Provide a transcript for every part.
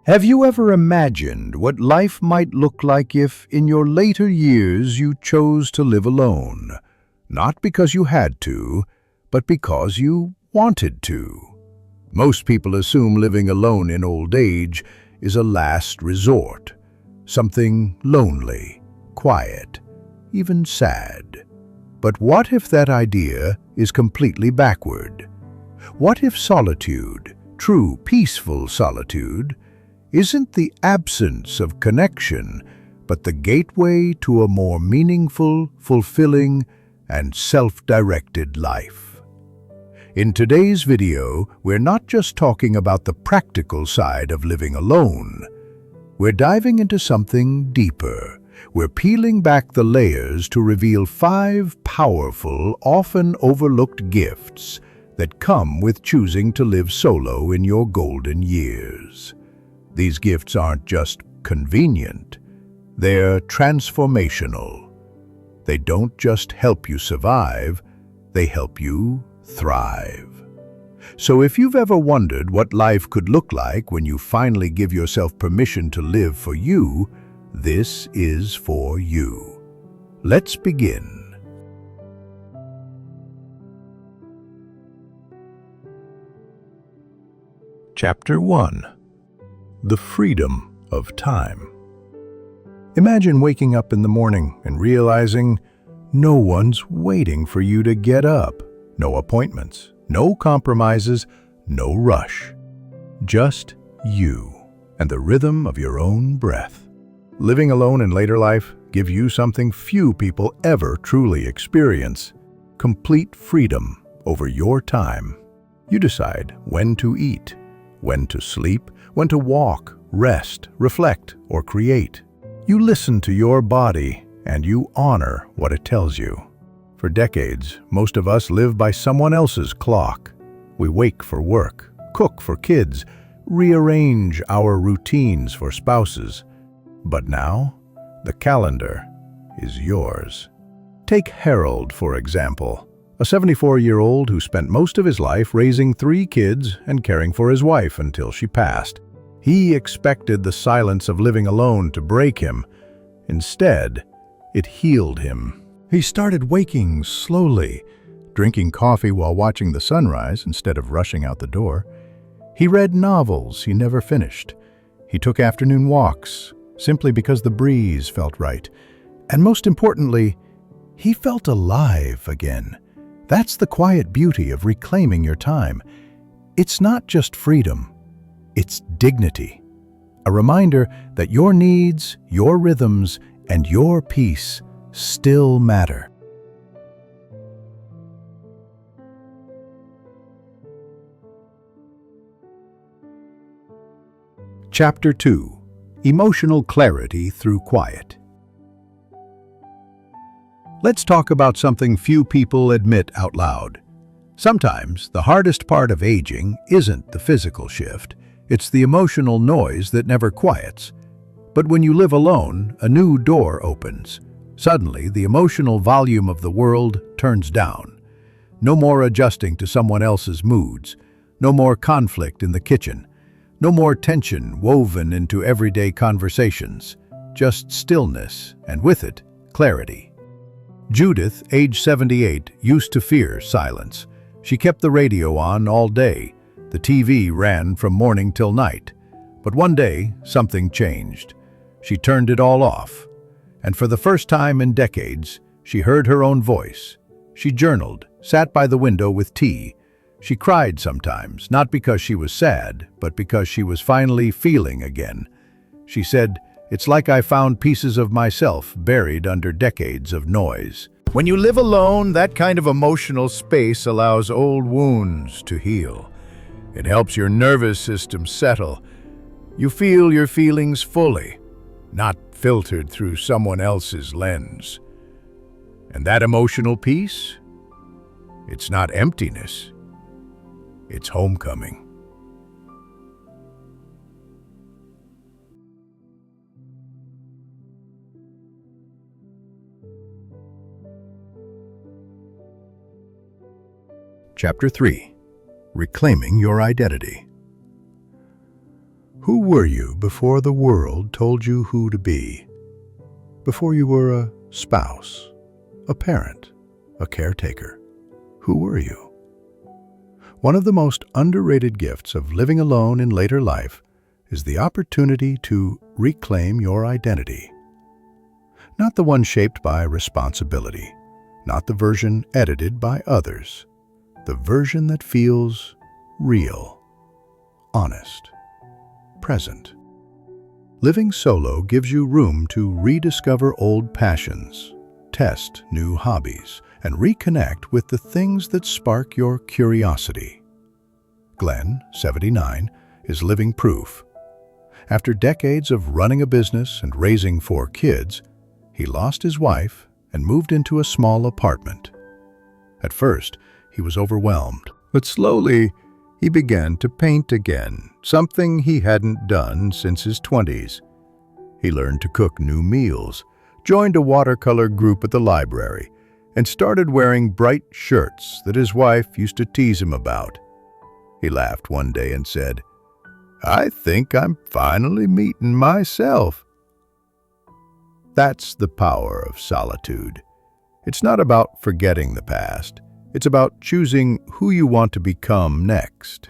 Have you ever imagined what life might look like if, in your later years, you chose to live alone? Not because you had to, but because you wanted to. Most people assume living alone in old age is a last resort, something lonely, quiet, even sad. But what if that idea is completely backward? What if solitude, true peaceful solitude, isn't the absence of connection, but the gateway to a more meaningful, fulfilling, and self-directed life? In today's video, we're not just talking about the practical side of living alone. We're diving into something deeper. We're peeling back the layers to reveal 5 powerful, often overlooked gifts that come with choosing to live solo in your golden years. These gifts aren't just convenient, they're transformational. They don't just help you survive, they help you thrive. So if you've ever wondered what life could look like when you finally give yourself permission to live for you, this is for you. Let's begin. Chapter 1. The freedom of time. Imagine waking up in the morning and realizing no one's waiting for you to get up. No appointments, no compromises, no rush. Just you and the rhythm of your own breath. Living alone in later life gives you something few people ever truly experience: complete freedom over your time. You decide when to eat, when to sleep, when to walk, rest, reflect, or create. You listen to your body and you honor what it tells you. For decades, most of us live by someone else's clock. We wake for work, cook for kids, rearrange our routines for spouses. But now, the calendar is yours. Take Harold, for example, a 74-year-old who spent most of his life raising 3 kids and caring for his wife until she passed. He expected the silence of living alone to break him. Instead, it healed him. He started waking slowly, drinking coffee while watching the sunrise instead of rushing out the door. He read novels he never finished. He took afternoon walks, simply because the breeze felt right. And most importantly, he felt alive again. That's the quiet beauty of reclaiming your time. It's not just freedom, it's dignity. A reminder that your needs, your rhythms, and your peace still matter. Chapter 2. Emotional clarity through quiet. Let's talk about something few people admit out loud. Sometimes the hardest part of aging isn't the physical shift, it's the emotional noise that never quiets. But when you live alone, a new door opens. Suddenly, the emotional volume of the world turns down. No more adjusting to someone else's moods, no more conflict in the kitchen, no more tension woven into everyday conversations, just stillness, and with it, clarity. Judith, age 78, used to fear silence. She kept the radio on all day. The TV ran from morning till night. But one day, something changed. She turned it all off. And for the first time in decades, she heard her own voice. She journaled, sat by the window with tea. She cried sometimes, not because she was sad, but because she was finally feeling again. She said, "It's like I found pieces of myself buried under decades of noise." When you live alone, that kind of emotional space allows old wounds to heal. It helps your nervous system settle. You feel your feelings fully, not filtered through someone else's lens. And that emotional peace, it's not emptiness, it's homecoming. Chapter 3. Reclaiming your identity. Who were you before the world told you who to be? Before you were a spouse, a parent, a caretaker? Who were you? One of the most underrated gifts of living alone in later life is the opportunity to reclaim your identity. Not the one shaped by responsibility, not the version edited by others, the version that feels real, honest, present. Living solo gives you room to rediscover old passions, test new hobbies, and reconnect with the things that spark your curiosity. Glenn, 79, is living proof. After decades of running a business and raising 4 kids, he lost his wife and moved into a small apartment. At first, he was overwhelmed, but slowly he began to paint again, something he hadn't done since his 20s. He learned to cook new meals, joined a watercolor group at the library, and started wearing bright shirts that his wife used to tease him about. He laughed one day and said, "I think I'm finally meeting myself." That's the power of solitude. It's not about forgetting the past. It's about choosing who you want to become next.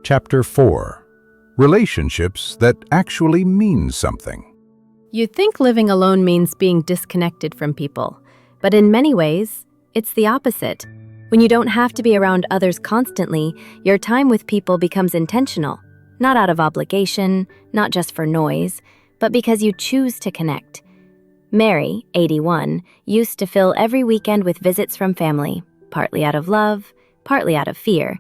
Chapter 4. Relationships that actually mean something. You'd think living alone means being disconnected from people, but in many ways, it's the opposite. When you don't have to be around others constantly, your time with people becomes intentional, not out of obligation, not just for noise, but because you choose to connect. Mary, 81, used to fill every weekend with visits from family, partly out of love, partly out of fear.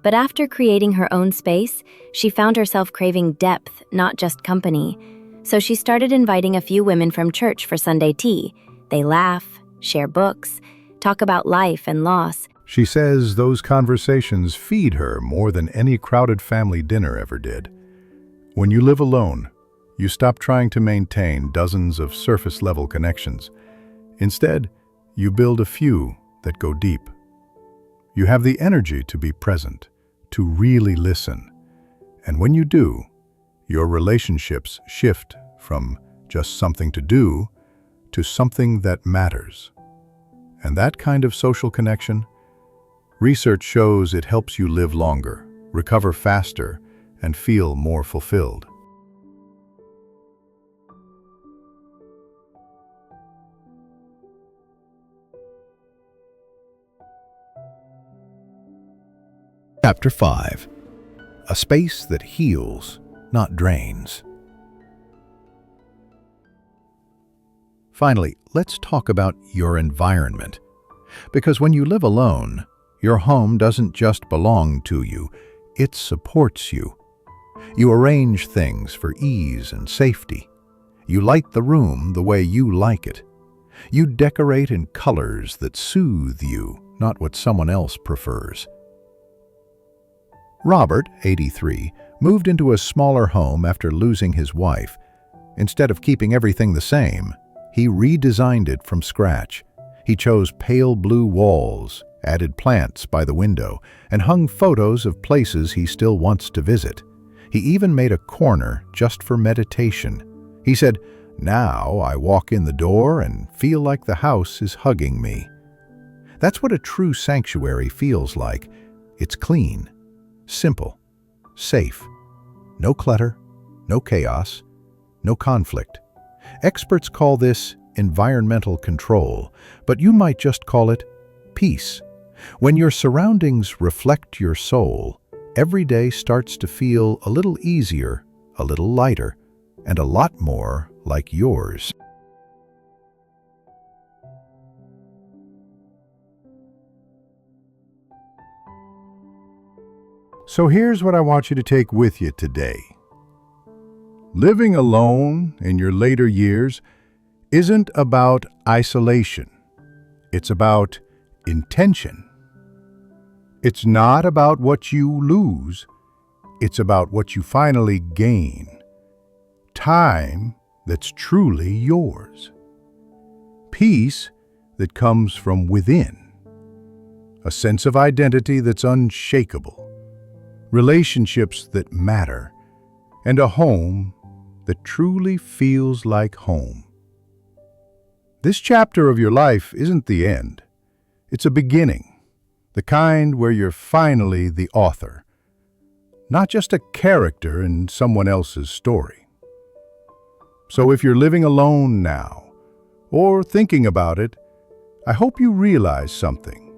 But after creating her own space, she found herself craving depth, not just company. So she started inviting a few women from church for Sunday tea. They laugh, share books, talk about life and loss. She says those conversations feed her more than any crowded family dinner ever did. When you live alone, you stop trying to maintain dozens of surface-level connections. Instead, you build a few that go deep. You have the energy to be present, to really listen. And when you do, your relationships shift from just something to do to something that matters. And that kind of social connection, research shows it helps you live longer, recover faster, and feel more fulfilled. Chapter 5. A space that heals, not drains. Finally, let's talk about your environment. Because when you live alone, your home doesn't just belong to you, it supports you. You arrange things for ease and safety. You light the room the way you like it. You decorate in colors that soothe you, not what someone else prefers. Robert, 83, moved into a smaller home after losing his wife. Instead of keeping everything the same, he redesigned it from scratch. He chose pale blue walls, added plants by the window, and hung photos of places he still wants to visit. He even made a corner just for meditation. He said, "Now I walk in the door and feel like the house is hugging me." That's what a true sanctuary feels like. It's clean, simple, safe. No clutter, no chaos, no conflict. Experts call this environmental control, but you might just call it peace. When your surroundings reflect your soul, every day starts to feel a little easier, a little lighter, and a lot more like yours. So here's what I want you to take with you today. Living alone in your later years isn't about isolation. It's about intention. It's not about what you lose. It's about what you finally gain. Time that's truly yours. peace that comes from within, a sense of identity that's unshakable, relationships that matter, and a home that truly feels like home. This chapter of your life isn't the end. It's a beginning, the kind where you're finally the author, not just a character in someone else's story. So if you're living alone now, or thinking about it, I hope you realize something.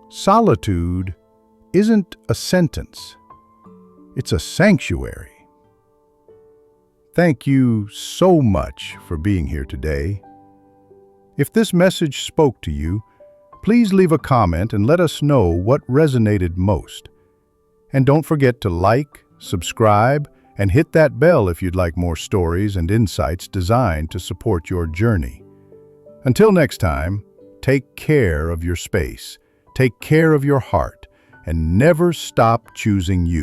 Solitude isn't a sentence. It's a sanctuary. Thank you so much for being here today. If this message spoke to you, please leave a comment and let us know what resonated most. And don't forget to like, subscribe, and hit that bell if you'd like more stories and insights designed to support your journey. Until next time, take care of your space, take care of your heart, and never stop choosing you.